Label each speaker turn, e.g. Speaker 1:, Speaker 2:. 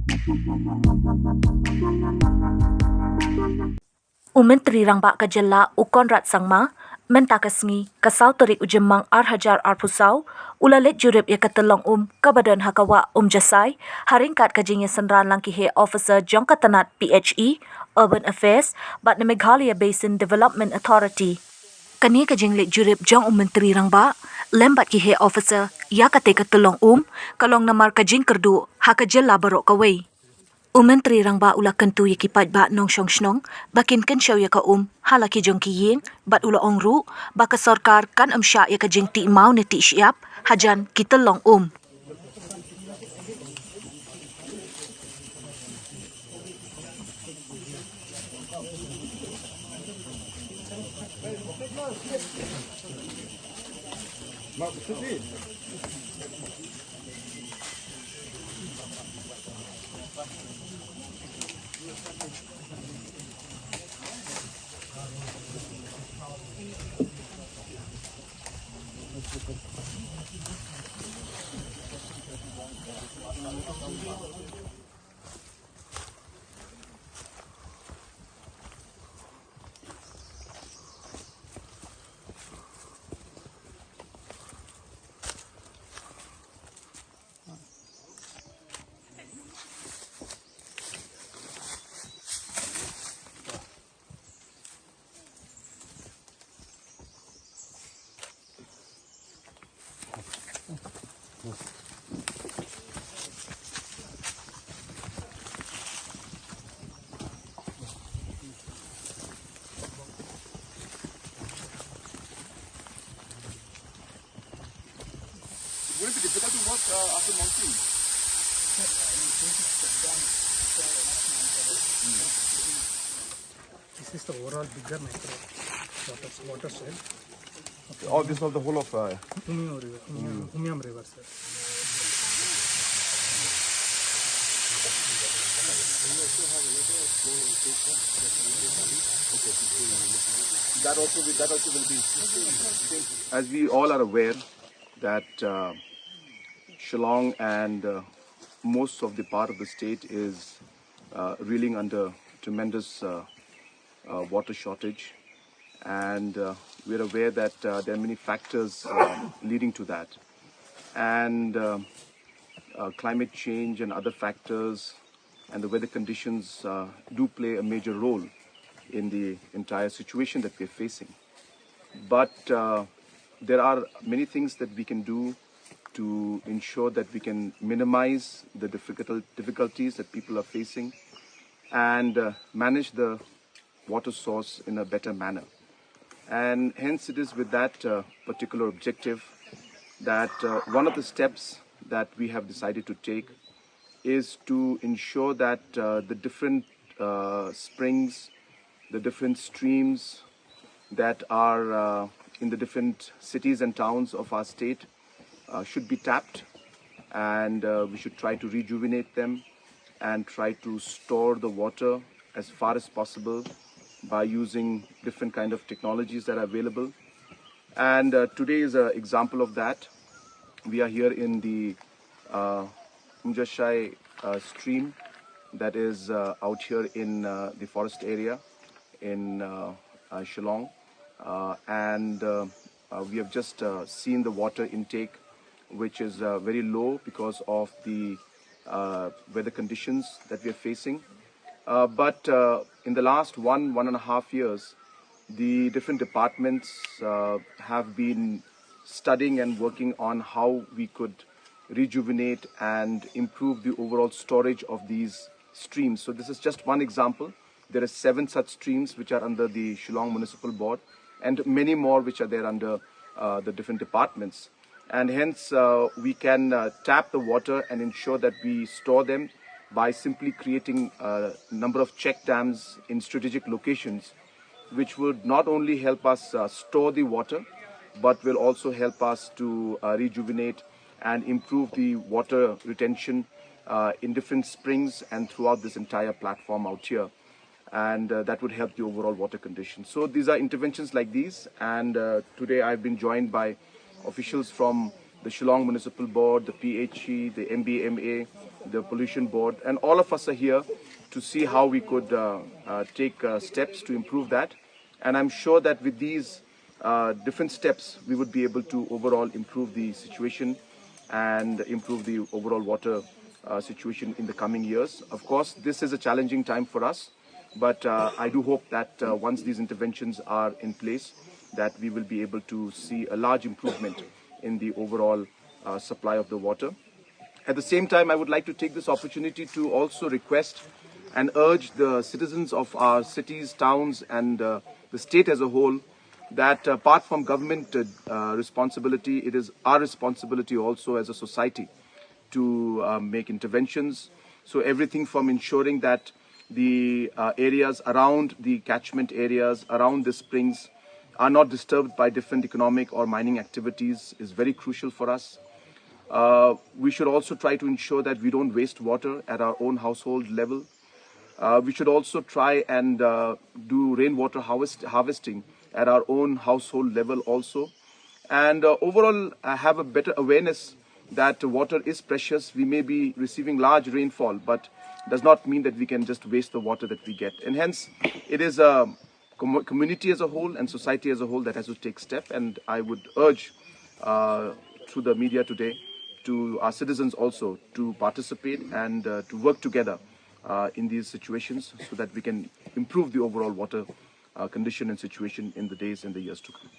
Speaker 1: Menteri Rangbak Kajela Ukonrat Sangma mentakasngi kasau terik ujemang Arhajar Arpusau ulalet jurip ya katelong kabadan hakawa jasai haringkat kajingnya senran langkihe officer Jongkatanat PHE Urban Affairs bat Meghalaya Basin Development Authority kani kajing let jurip jong Menteri Rangbak lembat kihe officer ya kate katelong kalong namar kajing kerdu hakajela barok kawai Menteri Rangbak ula kentu ye kipat ba nong shong shnong bakin ken shaw ya ka halaki jong ki ying bat ula ongru ba ka sarkar kan sya ya ka jing ti mau ne ti siap hajan kita long
Speaker 2: Would it be difficult to work after monsoon?
Speaker 3: This is the overall bigger micro watershed.
Speaker 2: Oh, this was the whole of...
Speaker 3: Umiam River, Umiam River, sir.
Speaker 2: That also will be... As we all are aware that Shillong and most of the part of the state is reeling under tremendous water shortage, and we're aware that there are many factors leading to that, and climate change and other factors and the weather conditions do play a major role in the entire situation that we're facing. But there are many things that we can do to ensure that we can minimize the difficulties that people are facing and manage the water source in a better manner. And hence it is with that particular objective that one of the steps that we have decided to take is to ensure that the different springs, the different streams that are in the different cities and towns of our state should be tapped, and we should try to rejuvenate them and try to store the water as far as possible by using different kind of technologies that are available. And today is an example of that. We are here in the Umjashai stream that is out here in the forest area in Shillong, and we have just seen the water intake, which is very low because of the weather conditions that we are facing. But in the last 1.5 years, the different departments have been studying and working on how we could rejuvenate and improve the overall storage of these streams. So this is just one example. There are 7 such streams which are under the Shillong Municipal Board, and many more which are there under the different departments. And hence we can tap the water and ensure that we store them by simply creating a number of check dams in strategic locations, which would not only help us store the water, but will also help us to rejuvenate and improve the water retention in different springs and throughout this entire platform out here. And that would help the overall water conditions. So these are interventions like these, and today I've been joined by officials from the Shillong Municipal Board, the PHE, the MBMA, the Pollution Board, and all of us are here to see how we could take steps to improve that. And I'm sure that with these different steps, we would be able to overall improve the situation and improve the overall water situation in the coming years. Of course, this is a challenging time for us, but I do hope that once these interventions are in place, that we will be able to see a large improvement in the overall supply of the water. At the same time, I would like to take this opportunity to also request and urge the citizens of our cities, towns, and the state as a whole that apart from government responsibility, it is our responsibility also as a society to make interventions. So everything from ensuring that the areas around the catchment areas, around the springs, are not disturbed by different economic or mining activities is very crucial for us. We should also try to ensure that we don't waste water at our own household level. We should also try and do rainwater harvesting at our own household level also. And overall, have a better awareness that water is precious. We may be receiving large rainfall, but does not mean that we can just waste the water that we get. And hence, it is a community as a whole and society as a whole that has to take step. And I would urge through the media today to our citizens also to participate and to work together in these situations so that we can improve the overall water condition and situation in the days and the years to come.